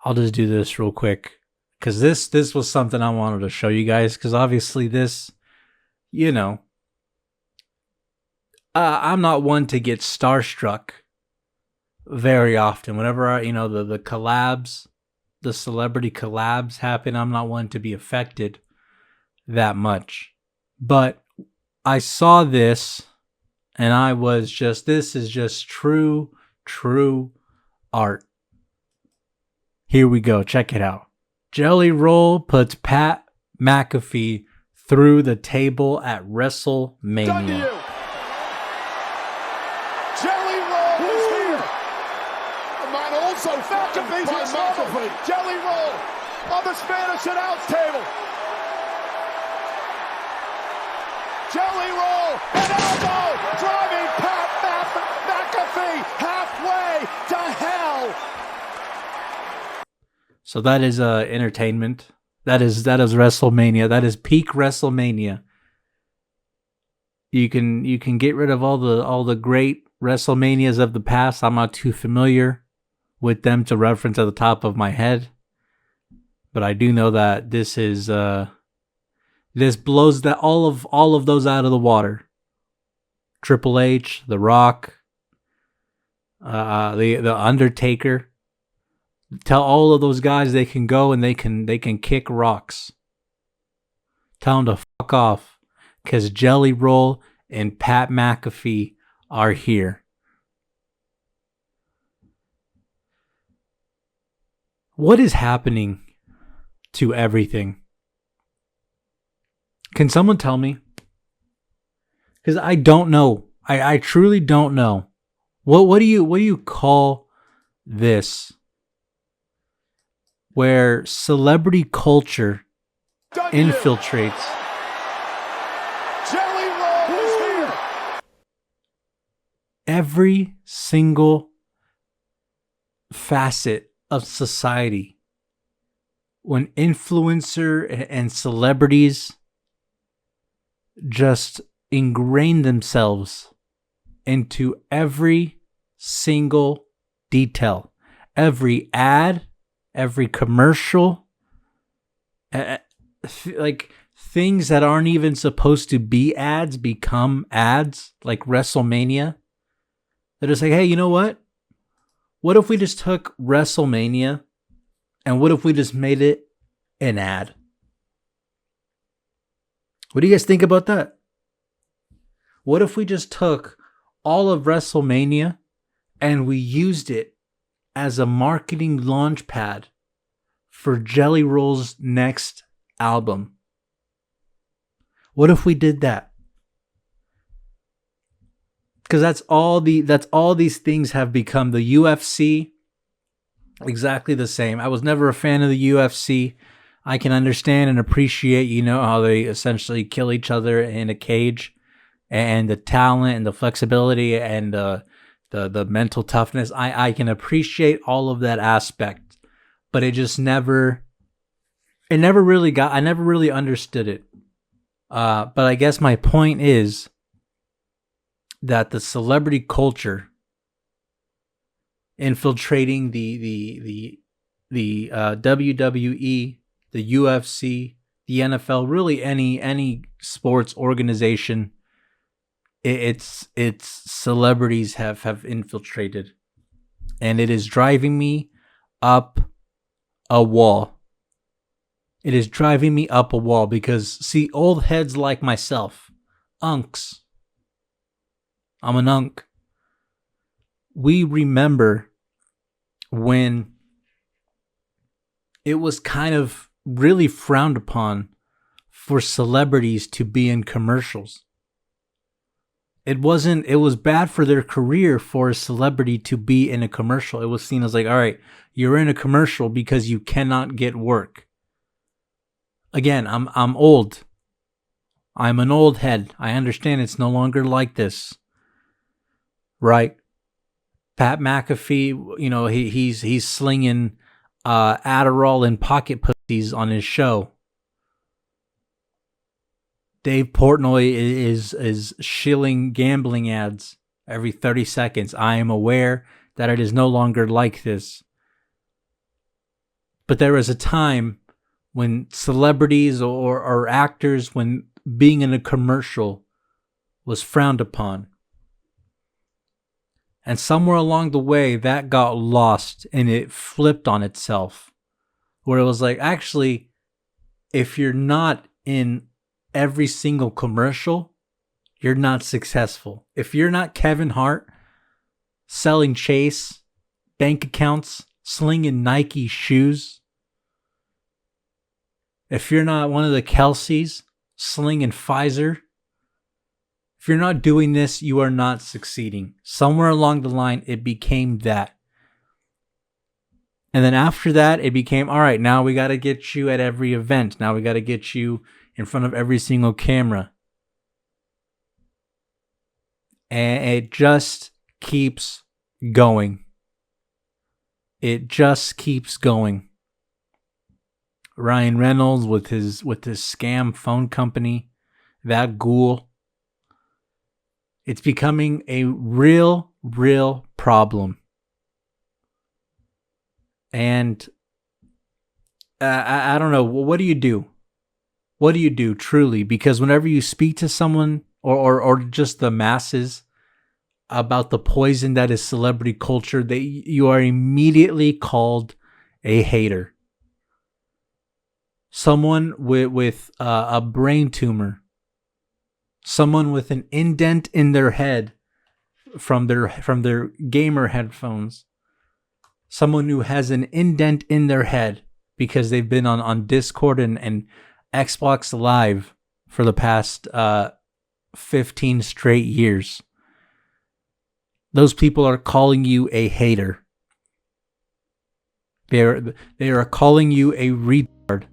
I'll just do this real quick because this was something I wanted to show you guys because obviously this, you know, I'm not one to get starstruck very often. Whenever the collabs, the celebrity collabs happen, I'm not one to be affected that much. But I saw this and I was just, this is just true art. Here we go. Check it out. Jelly Roll puts Pat McAfee through the table at WrestleMania. Jelly Roll is here. The man also McAfee's in trouble. Jelly Roll on the Spanish announce table. Jelly Roll, an elbow, driving Pat McAfee halfway to hell. So that is entertainment. That is WrestleMania. That is peak WrestleMania. You can get rid of all the great WrestleManias of the past. I'm not too familiar with them to reference at the top of my head, but I do know that this is this blows that all of those out of the water. Triple H, The Rock, the Undertaker. Tell all of those guys they can go and they can kick rocks. Tell them to fuck off, because Jelly Roll and Pat McAfee are here. What is happening to everything? Can someone tell me? Because I don't know. I truly don't know. What do you call this? Where celebrity culture infiltrates. Jelly Roll is here. Every single facet of society. When influencer and celebrities just ingrain themselves into every single detail, every ad, every commercial, like things that aren't even supposed to be ads become ads, like WrestleMania. They're just like, hey, you know what? What if we just took WrestleMania and what if we just made it an ad? What do you guys think about that? What if we just took all of WrestleMania and we used it as a marketing launch pad for Jelly Roll's next album? What if we did that? Because that's all these things have become. The UFC, exactly the same. I was never a fan of the UFC. I can understand and appreciate, how they essentially kill each other in a cage, and the talent and the flexibility and the mental toughness. I can appreciate all of that aspect, but I never really understood it. But I guess my point is that the celebrity culture infiltrating the WWE, the UFC, the NFL, really any sports organization, its celebrities have infiltrated, and it is driving me up a wall. It is driving me up a wall because, see, old heads like myself, unks, I'm an unk, we remember when it was kind of really frowned upon for celebrities to be in commercials. It was bad for their career for a celebrity to be in a commercial. It was seen as like, all right, you're in a commercial because you cannot get work. Again, I'm old. I'm an old head. I understand it's no longer like this. Right? Pat McAfee, he's slinging Adderall and pocket pussies on his show. Dave Portnoy is shilling gambling ads every 30 seconds. I am aware that it is no longer like this. But there was a time when celebrities or actors, when being in a commercial was frowned upon. And somewhere along the way, that got lost and it flipped on itself. Where it was like, actually, if you're not in every single commercial, you're not successful. If you're not Kevin Hart selling Chase bank accounts, slinging Nike shoes, if you're not one of the Kelseys slinging Pfizer, if you're not doing this, you are not succeeding. Somewhere along the line, it became that. And then after that, it became, all right, now we got to get you at every event. Now we got to get you in front of every single camera. And it just keeps going. It just keeps going. Ryan Reynolds with his scam phone company, that ghoul. It's becoming a real problem. And I don't know. What do you do? What do you do truly? Because whenever you speak to someone or just the masses about the poison that is celebrity culture, you are immediately called a hater. Someone with a brain tumor. Someone with an indent in their head from their gamer headphones. Someone who has an indent in their head because they've been on Discord and Xbox Live for the past 15 straight years. Those people are calling you a hater. They are calling you a retard.